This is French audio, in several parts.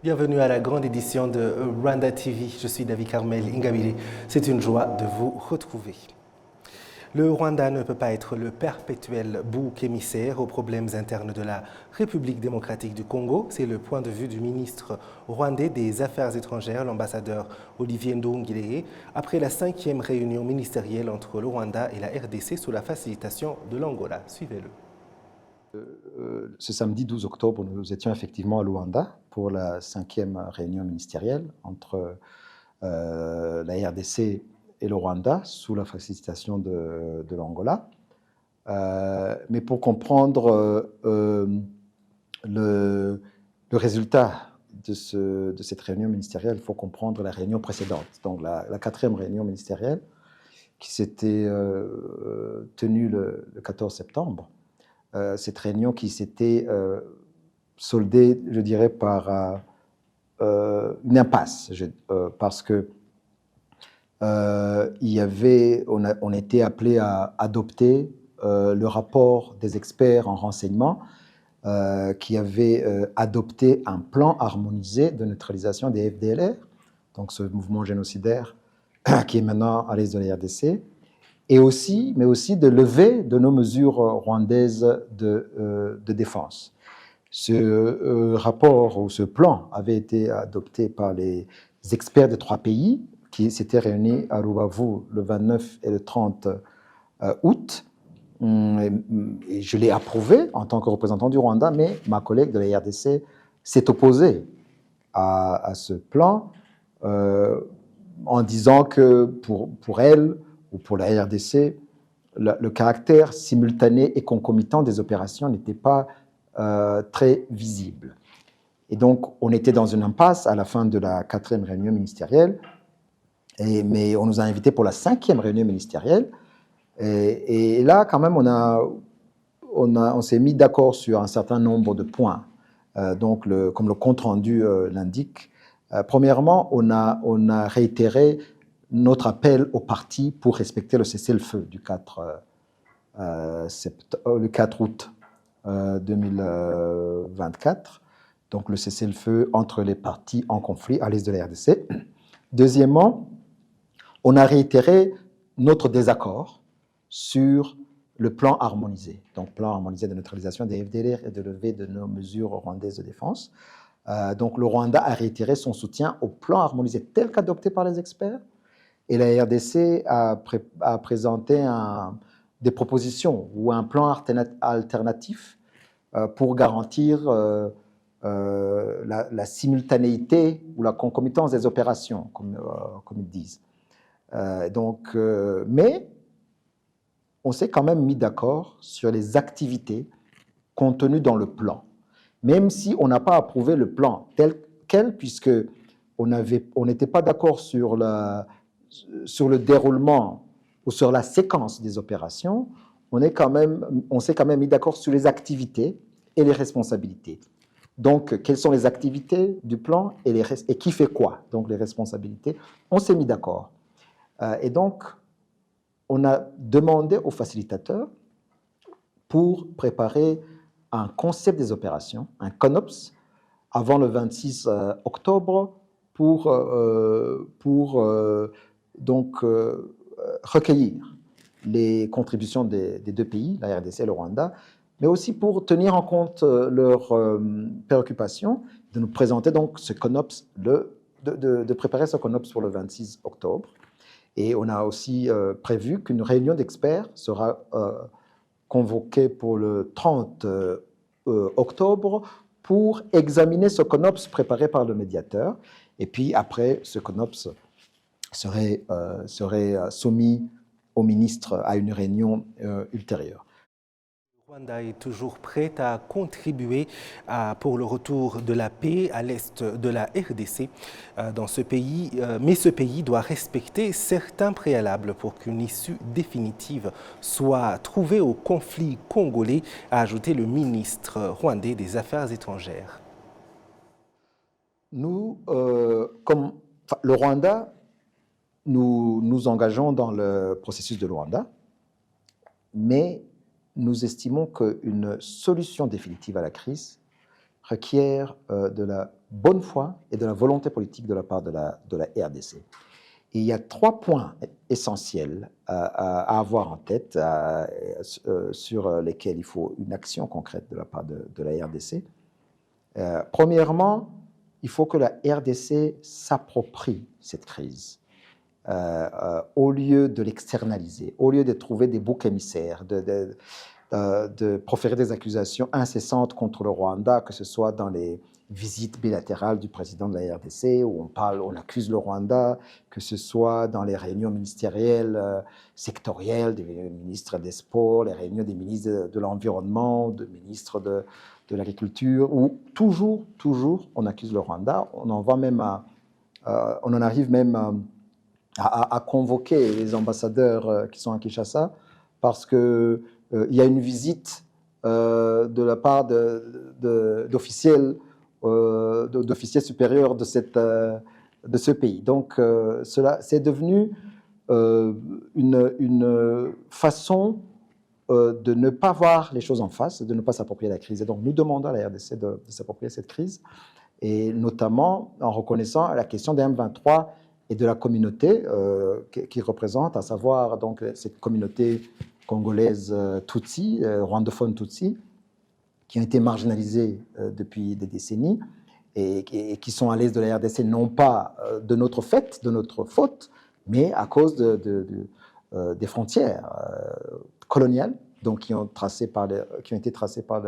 Bienvenue à la grande édition de Rwanda TV. Je suis David Carmel Ingabire. C'est une joie de vous retrouver. Le Rwanda ne peut pas être le perpétuel bouc émissaire aux problèmes internes de la République démocratique du Congo. C'est le point de vue du ministre rwandais des Affaires étrangères, l'ambassadeur Olivier Nduhungirehe, après la 5e réunion ministérielle entre le Rwanda et la RDC sous la facilitation de l'Angola. Suivez-le. Ce samedi 12 octobre, nous étions effectivement à Luanda pour la 5e réunion ministérielle entre la RDC et le Rwanda sous la facilitation de l'Angola. Mais pour comprendre le résultat de cette réunion ministérielle, il faut comprendre la réunion précédente, donc la 4e réunion ministérielle qui s'était tenue le 14 septembre. Cette réunion qui s'était soldée, je dirais, par une impasse, parce que on était appelé à adopter le rapport des experts en renseignement qui avait adopté un plan harmonisé de neutralisation des FDLR, donc ce mouvement génocidaire qui est maintenant à l'est de la RDC, mais aussi de lever de nos mesures rwandaises de défense. Ce rapport ou ce plan avait été adopté par les experts des 3 pays qui s'étaient réunis à Rubavu le 29 et le 30 août. Et je l'ai approuvé en tant que représentant du Rwanda, mais ma collègue de la RDC s'est opposée à ce plan en disant que pour elle, ou pour la RDC, le caractère simultané et concomitant des opérations n'était pas très visible. Et donc, on était dans une impasse à la fin de la 4e réunion ministérielle, mais on nous a invités pour la 5e réunion ministérielle. Et là, quand même, on s'est mis d'accord sur un certain nombre de points. Donc, comme le compte-rendu l'indique, premièrement, on a réitéré notre appel aux partis pour respecter le cessez-le-feu du 4 août 2024, donc le cessez-le-feu entre les partis en conflit à l'est de la RDC. Deuxièmement, on a réitéré notre désaccord sur le plan harmonisé, donc plan harmonisé de neutralisation des FDLR et de levée de nos mesures rwandaises de défense. Donc le Rwanda a réitéré son soutien au plan harmonisé tel qu'adopté par les experts. Et la RDC a présenté des propositions ou un plan alternatif pour garantir la simultanéité ou la concomitance des opérations, comme ils disent. Mais on s'est quand même mis d'accord sur les activités contenues dans le plan, même si on n'a pas approuvé le plan tel quel, puisque on n'était pas d'accord sur le déroulement ou sur la séquence des opérations. On s'est quand même mis d'accord sur les activités et les responsabilités. Donc, quelles sont les activités du plan et qui fait quoi? Donc, les responsabilités, on s'est mis d'accord. Et donc, on a demandé aux facilitateurs pour préparer un concept des opérations, un CONOPS, avant le 26 octobre pour recueillir les contributions des 2 pays, la RDC et le Rwanda, mais aussi pour tenir en compte leurs préoccupations, de nous présenter donc ce CONOPS, de préparer ce CONOPS pour le 26 octobre. Et on a aussi prévu qu'une réunion d'experts sera convoquée pour le 30 octobre pour examiner ce CONOPS préparé par le médiateur. Et puis après, ce CONOPS serait soumis au ministre à une réunion ultérieure. Le Rwanda est toujours prêt à contribuer pour le retour de la paix à l'est de la RDC dans ce pays, mais ce pays doit respecter certains préalables pour qu'une issue définitive soit trouvée au conflit congolais, a ajouté le ministre rwandais des Affaires étrangères. Nous, comme le Rwanda, nous nous engageons dans le processus de Luanda, mais nous estimons qu'une solution définitive à la crise requiert de la bonne foi et de la volonté politique de la part de la RDC. Et il y a 3 points essentiels à avoir en tête, sur lesquels il faut une action concrète de la part de la RDC. Premièrement, il faut que la RDC s'approprie cette crise. Au lieu de l'externaliser, au lieu de trouver des boucs émissaires, de proférer des accusations incessantes contre le Rwanda, que ce soit dans les visites bilatérales du président de la RDC, où on accuse le Rwanda, que ce soit dans les réunions ministérielles sectorielles des ministres des Sports, les réunions des ministres de l'Environnement, des ministres de l'Agriculture, où toujours, on accuse le Rwanda. On en arrive même à convoquer les ambassadeurs qui sont à Kinshasa, parce que il y a une visite de la part d'officiels supérieurs de ce pays. Donc, c'est devenu une façon de ne pas voir les choses en face, de ne pas s'approprier la crise. Et donc, nous demandons à la RDC de s'approprier cette crise, et notamment en reconnaissant la question des M23 et de la communauté qui représente, à savoir donc cette communauté congolaise Tutsi, rwandophone Tutsi, qui ont été marginalisés depuis des décennies et qui sont à l'est de la RDC, non pas de notre fait, de notre faute, mais à cause des frontières coloniales, donc qui ont été tracées par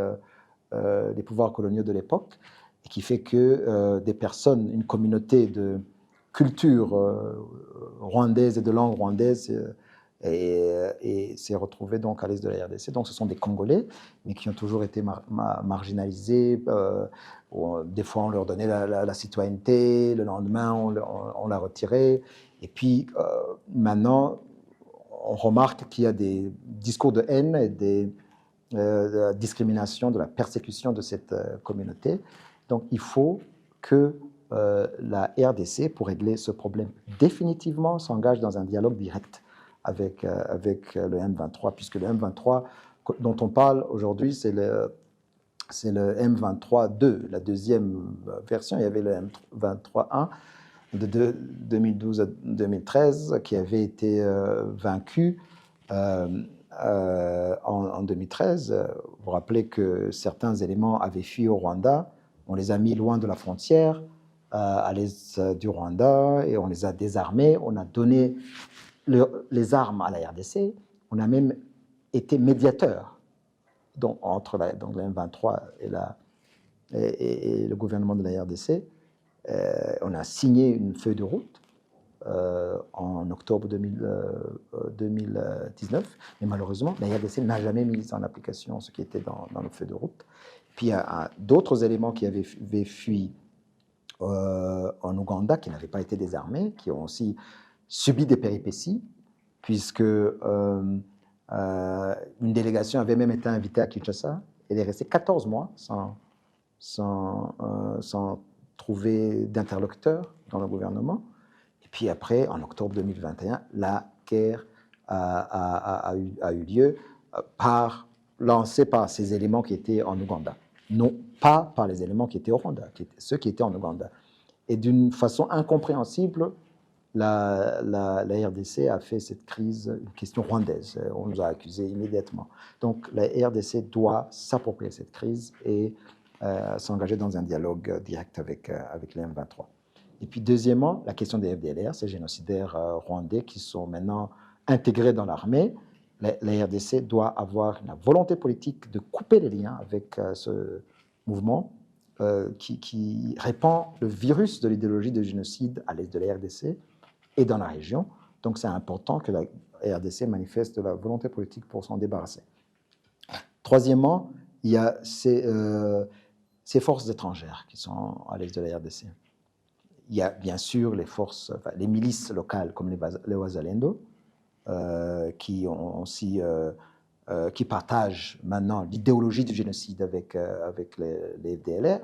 les pouvoirs coloniaux de l'époque, et qui fait que des personnes, une communauté de culture rwandaise et de langue rwandaise et s'est retrouvé donc à l'est de la RDC. Donc ce sont des Congolais, mais qui ont toujours été marginalisés. Des fois, on leur donnait la citoyenneté, le lendemain, on la retirait. Et puis, maintenant, on remarque qu'il y a des discours de haine et de la discrimination, de la persécution de cette communauté. Donc, il faut que la RDC, pour régler ce problème définitivement, s'engage dans un dialogue direct avec le M23, puisque le M23 dont on parle aujourd'hui, c'est le M23-2, la deuxième version. Il y avait le M23-1 de 2012 à 2013 qui avait été vaincu en 2013. Vous vous rappelez que certains éléments avaient fui au Rwanda, on les a mis loin de la frontière, à l'est du Rwanda, et on les a désarmés, on a donné les armes à la RDC, on a même été médiateur entre le M23 et le gouvernement de la RDC. On a signé une feuille de route en octobre 2019, mais malheureusement, la RDC n'a jamais mis en application ce qui était dans le feuille de route. Puis il y a d'autres éléments qui avaient fui en Ouganda, qui n'avaient pas été désarmés, qui ont aussi subi des péripéties, puisque une délégation avait même été invitée à Kinshasa. Elle est restée 14 mois sans trouver d'interlocuteur dans le gouvernement. Et puis après, en octobre 2021, la guerre a eu lieu lancée par ces éléments qui étaient en Ouganda. Non pas par les éléments qui étaient au Rwanda, ceux qui étaient en Ouganda. Et d'une façon incompréhensible, la RDC a fait cette crise une question rwandaise. On nous a accusés immédiatement. Donc la RDC doit s'approprier cette crise et s'engager dans un dialogue direct avec les M23. Et puis deuxièmement, la question des FDLR, ces génocidaires rwandais qui sont maintenant intégrés dans l'armée. La RDC doit avoir la volonté politique de couper les liens avec ce mouvement qui répand le virus de l'idéologie de génocide à l'est de la RDC et dans la région. Donc c'est important que la RDC manifeste la volonté politique pour s'en débarrasser. Troisièmement, il y a ces forces étrangères qui sont à l'est de la RDC. Il y a bien sûr les milices locales comme les Wazalendo, qui ont aussi qui partagent maintenant l'idéologie du génocide avec les FDLR.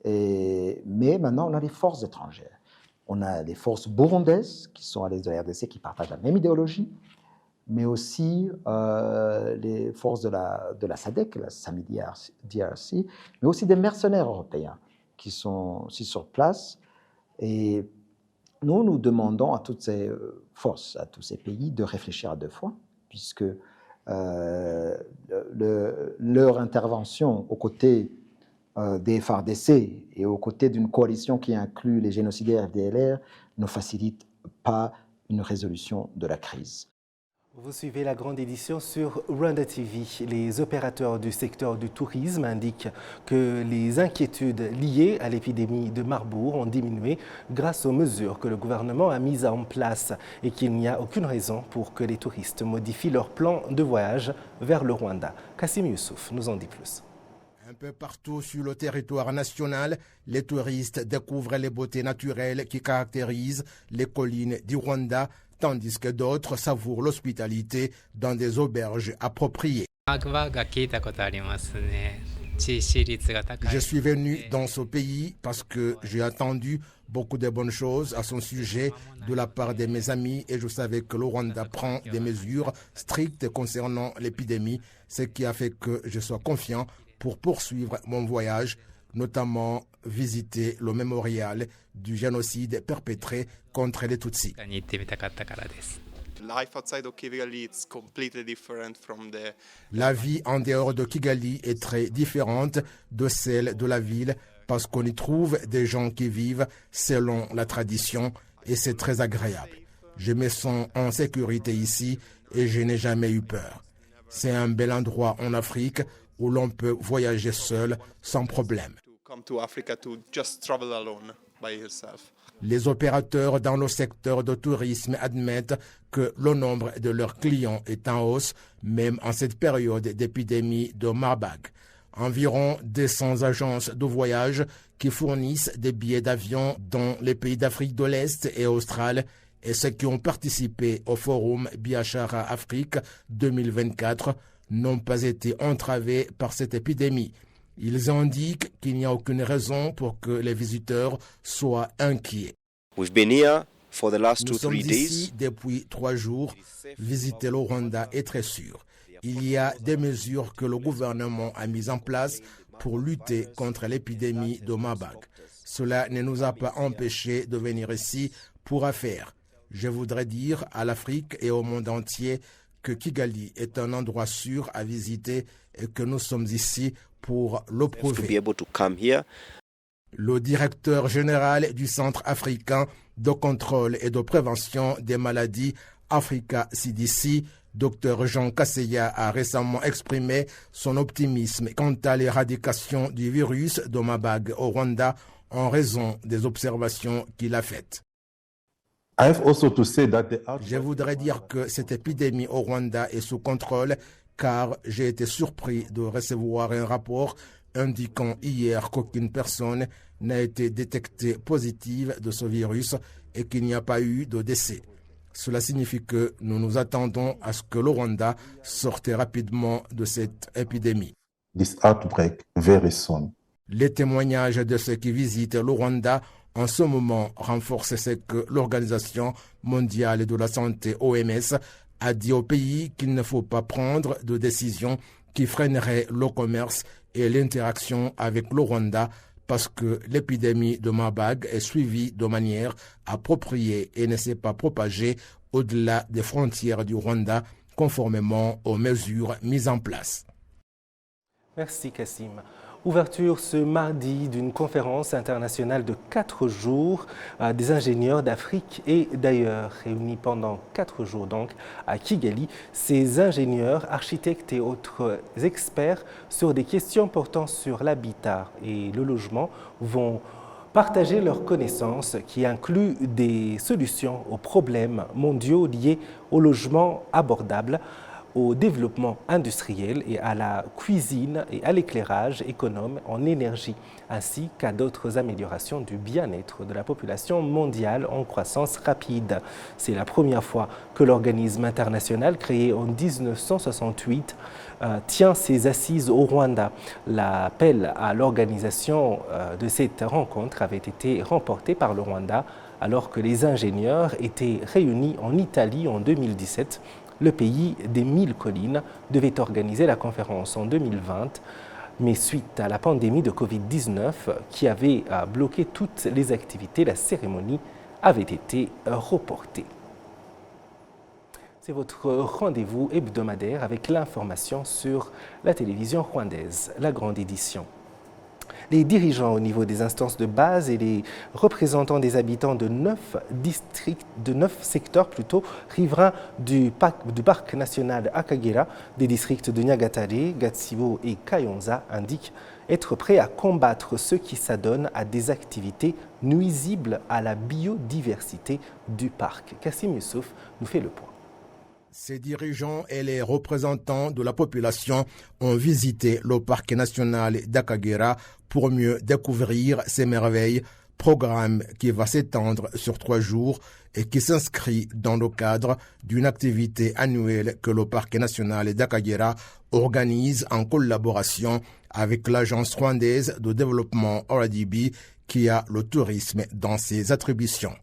Mais maintenant, on a les forces étrangères. On a les forces burundaises qui sont à l'est de la RDC, qui partagent la même idéologie. mais aussi les forces de la SADC, la SAMI DRC, mais aussi des mercenaires européens qui sont aussi sur place. Et nous demandons à toutes ces forces, à tous ces pays de réfléchir à deux fois, puisque leur intervention aux côtés des FARDC et aux côtés d'une coalition qui inclut les génocidaires FDLR ne facilite pas une résolution de la crise. Vous suivez la grande édition sur Rwanda TV. Les opérateurs du secteur du tourisme indiquent que les inquiétudes liées à l'épidémie de Marburg ont diminué grâce aux mesures que le gouvernement a mises en place et qu'il n'y a aucune raison pour que les touristes modifient leur plan de voyage vers le Rwanda. Kassim Youssouf nous en dit plus. Un peu partout sur le territoire national, les touristes découvrent les beautés naturelles qui caractérisent les collines du Rwanda, tandis que d'autres savourent l'hospitalité dans des auberges appropriées. Je suis venu dans ce pays parce que j'ai entendu beaucoup de bonnes choses à son sujet de la part de mes amis et je savais que le Rwanda prend des mesures strictes concernant l'épidémie, ce qui a fait que je sois confiant pour poursuivre mon voyage, notamment visiter le mémorial du génocide perpétré contre les Tutsis. La vie en dehors de Kigali est très différente de celle de la ville parce qu'on y trouve des gens qui vivent selon la tradition et c'est très agréable. Je me sens en sécurité ici et je n'ai jamais eu peur. C'est un bel endroit en Afrique où l'on peut voyager seul sans problème. Les opérateurs dans le secteur de tourisme admettent que le nombre de leurs clients est en hausse, même en cette période d'épidémie de Marburg. Environ 200 agences de voyage qui fournissent des billets d'avion dans les pays d'Afrique de l'Est et australe et ceux qui ont participé au forum Biashara Afrique 2024 n'ont pas été entravés par cette épidémie. Ils indiquent qu'il n'y a aucune raison pour que les visiteurs soient inquiets. Nous sommes ici depuis 3 jours. Visiter le Rwanda est très sûr. Il y a des mesures que le gouvernement a mises en place pour lutter contre l'épidémie de Marburg. Cela ne nous a pas empêchés de venir ici pour affaires. Je voudrais dire à l'Afrique et au monde entier que Kigali est un endroit sûr à visiter et que nous sommes ici pour le prouver. Le directeur général du Centre africain de contrôle et de prévention des maladies Africa CDC, Dr Jean Kaseya, a récemment exprimé son optimisme quant à l'éradication du virus de Marburg au Rwanda en raison des observations qu'il a faites. Je voudrais dire que cette épidémie au Rwanda est sous contrôle car j'ai été surpris de recevoir un rapport indiquant hier qu'aucune personne n'a été détectée positive de ce virus et qu'il n'y a pas eu de décès. Cela signifie que nous nous attendons à ce que le Rwanda sorte rapidement de cette épidémie. Les témoignages de ceux qui visitent le Rwanda en ce moment renforcent ce que l'Organisation mondiale de la santé OMS a dit au pays qu'il ne faut pas prendre de décisions qui freineraient le commerce et l'interaction avec le Rwanda parce que l'épidémie de Marburg est suivie de manière appropriée et ne s'est pas propagée au-delà des frontières du Rwanda conformément aux mesures mises en place. Merci Kassim. Ouverture ce mardi d'une conférence internationale de 4 jours des ingénieurs d'Afrique et d'ailleurs. Réunis pendant 4 jours donc à Kigali, ces ingénieurs, architectes et autres experts sur des questions portant sur l'habitat et le logement vont partager leurs connaissances qui incluent des solutions aux problèmes mondiaux liés au logement abordable, au développement industriel et à la cuisine et à l'éclairage économe en énergie, ainsi qu'à d'autres améliorations du bien-être de la population mondiale en croissance rapide. C'est la première fois que l'organisme international créé en 1968 tient ses assises au Rwanda. L'appel à l'organisation de cette rencontre avait été remporté par le Rwanda alors que les ingénieurs étaient réunis en Italie en 2017 le pays des 1000 collines devait organiser la conférence en 2020, mais suite à la pandémie de Covid-19 qui avait bloqué toutes les activités, la cérémonie avait été reportée. C'est votre rendez-vous hebdomadaire avec l'information sur la télévision rwandaise, la grande édition. Les dirigeants au niveau des instances de base et les représentants des habitants de 9 secteurs riverains du parc national Akagera, des districts de Nyagatare, Gatsibo et Kayonza indiquent être prêts à combattre ceux qui s'adonnent à des activités nuisibles à la biodiversité du parc. Kassim Youssouf nous fait le point. Ces dirigeants et les représentants de la population ont visité le parc national d'Akagera pour mieux découvrir ces merveilles, programme qui va s'étendre sur 3 jours et qui s'inscrit dans le cadre d'une activité annuelle que le parc national d'Akagera organise en collaboration avec l'agence rwandaise de développement RDB qui a le tourisme dans ses attributions.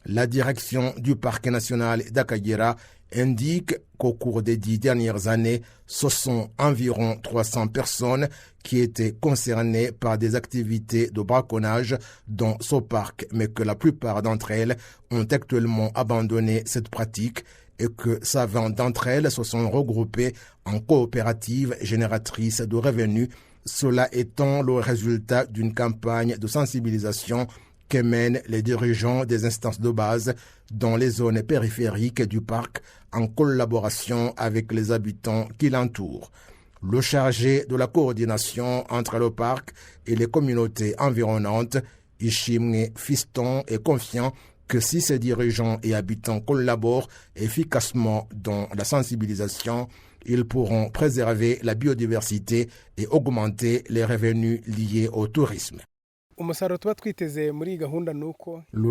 La direction du parc national d'Akagera indique qu'au cours des 10 dernières années, ce sont environ 300 personnes qui étaient concernées par des activités de braconnage dans ce parc, mais que la plupart d'entre elles ont actuellement abandonné cette pratique et que 120 d'entre elles se sont regroupées en coopératives génératrices de revenus, cela étant le résultat d'une campagne de sensibilisation que mènent les dirigeants des instances de base dans les zones périphériques du parc en collaboration avec les habitants qui l'entourent. Le chargé de la coordination entre le parc et les communautés environnantes, Ishimwe Fiston, est confiant que si ces dirigeants et habitants collaborent efficacement dans la sensibilisation, ils pourront préserver la biodiversité et augmenter les revenus liés au tourisme. Le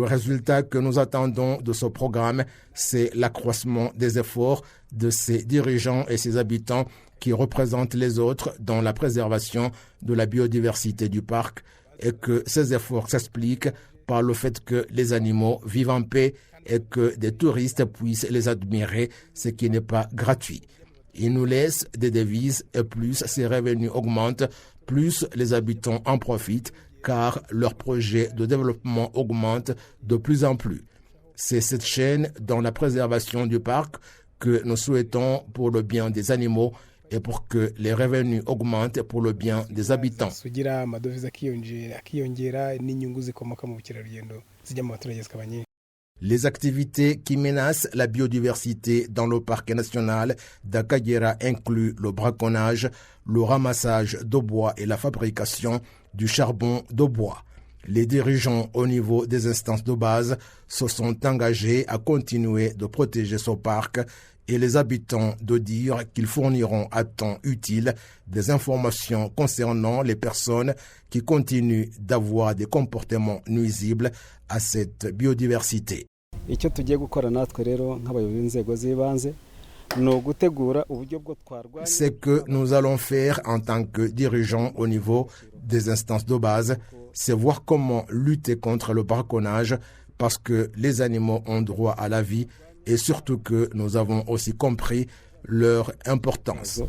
résultat que nous attendons de ce programme, c'est l'accroissement des efforts de ces dirigeants et ces habitants qui représentent les autres dans la préservation de la biodiversité du parc et que ces efforts s'expliquent par le fait que les animaux vivent en paix et que des touristes puissent les admirer, ce qui n'est pas gratuit. Ils nous laissent des devises et plus ces revenus augmentent, plus les habitants en profitent, car leurs projets de développement augmentent de plus en plus. C'est cette chaîne dans la préservation du parc que nous souhaitons pour le bien des animaux et pour que les revenus augmentent pour le bien des habitants. Les activités qui menacent la biodiversité dans le parc national d'Akagera incluent le braconnage, le ramassage de bois et la fabrication du charbon de bois. Les dirigeants au niveau des instances de base se sont engagés à continuer de protéger ce parc et les habitants de dire qu'ils fourniront à temps utile des informations concernant les personnes qui continuent d'avoir des comportements nuisibles à cette biodiversité. Ce que nous allons faire en tant que dirigeants au niveau des instances de base, c'est voir comment lutter contre le braconnage parce que les animaux ont droit à la vie et surtout que nous avons aussi compris leur importance.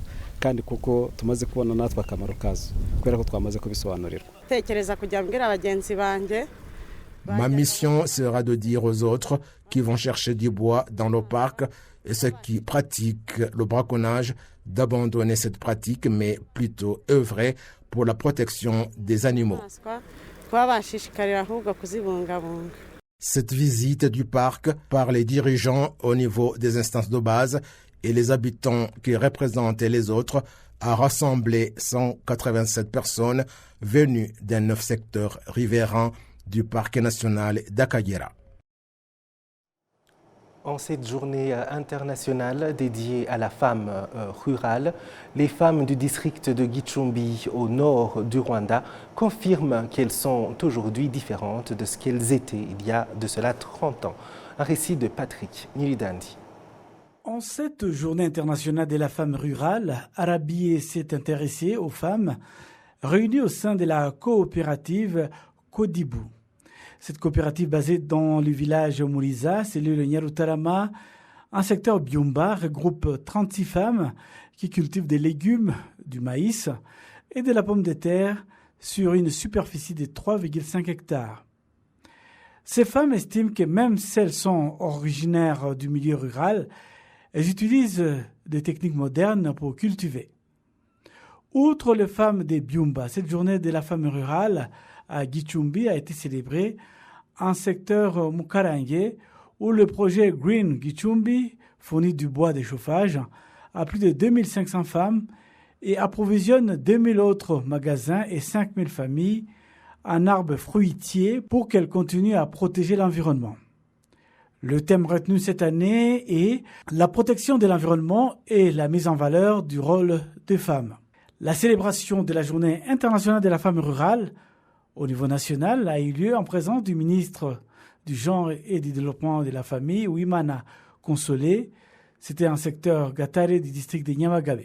Ma mission sera de dire aux autres qui vont chercher du bois dans le parc et ceux qui pratiquent le braconnage d'abandonner cette pratique, mais plutôt œuvrer pour la protection des animaux. Cette visite du parc par les dirigeants au niveau des instances de base et les habitants qui représentaient les autres a rassemblé 187 personnes venues des 9 secteurs riverains du parc national d'Akagera. En cette journée internationale dédiée à la femme rurale, les femmes du district de Gicumbi au nord du Rwanda confirment qu'elles sont aujourd'hui différentes de ce qu'elles étaient il y a de cela 30 ans. Un récit de Patrick Nilidandi. En cette journée internationale de la femme rurale, Arabié s'est intéressée aux femmes réunies au sein de la coopérative Kodibou. Cette coopérative basée dans le village Mouriza, cellule Nyarutarama, Un secteur Byumba regroupe 36 femmes qui cultivent des légumes, du maïs et de la pomme de terre sur une superficie de 3,5 hectares. Ces femmes estiment que même si elles sont originaires du milieu rural, elles utilisent des techniques modernes pour cultiver. Outre les femmes des Byumba, cette journée de la femme rurale à Gichumbi a été célébrée en secteur Mukarange, où le projet Green Gichumbi fournit du bois de chauffage à plus de 2500 femmes et approvisionne 2000 autres magasins et 5000 familles en arbres fruitiers pour qu'elles continuent à protéger l'environnement. Le thème retenu cette année est la protection de l'environnement et la mise en valeur du rôle des femmes. La célébration de la Journée internationale de la femme rurale au niveau national a eu lieu en présence du ministre du Genre et du Développement de la Famille, Ouimana Consolé. C'était un secteur Gatare du district de Nyamagabe.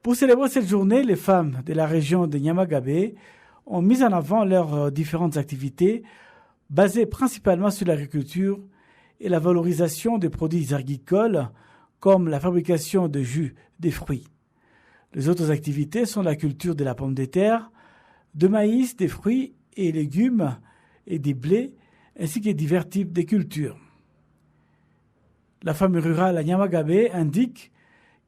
Pour célébrer cette journée, les femmes de la région de Nyamagabe ont mis en avant leurs différentes activités basées principalement sur l'agriculture et la valorisation des produits agricoles comme la fabrication de jus des fruits. Les autres activités sont la culture de la pomme de terre, de maïs, des fruits et légumes et des blés, ainsi que divers types de cultures. La femme rurale à Nyamagabe indique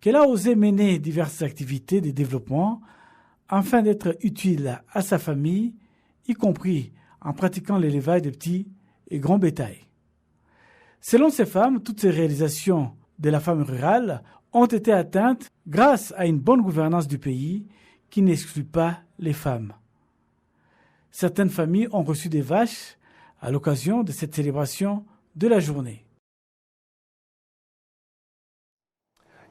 qu'elle a osé mener diverses activités de développement afin d'être utile à sa famille, y compris en pratiquant l'élevage de petits et grands bétail. Selon ces femmes, toutes ces réalisations de la femme rurale ont été atteintes grâce à une bonne gouvernance du pays qui n'exclut pas les femmes. Certaines familles ont reçu des vaches à l'occasion de cette célébration de la journée.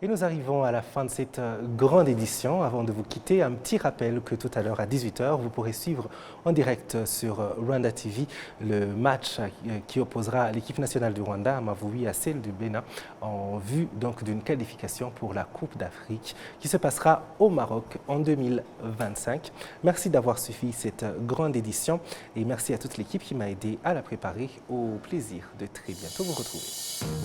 Et nous arrivons à la fin de cette grande édition. Avant de vous quitter, un petit rappel que tout à l'heure à 18h, vous pourrez suivre en direct sur Rwanda TV le match qui opposera l'équipe nationale du Rwanda à Amavubi à celle du Bénin en vue donc d'une qualification pour la Coupe d'Afrique qui se passera au Maroc en 2025. Merci d'avoir suivi cette grande édition et merci à toute l'équipe qui m'a aidé à la préparer. Au plaisir de très bientôt vous retrouver.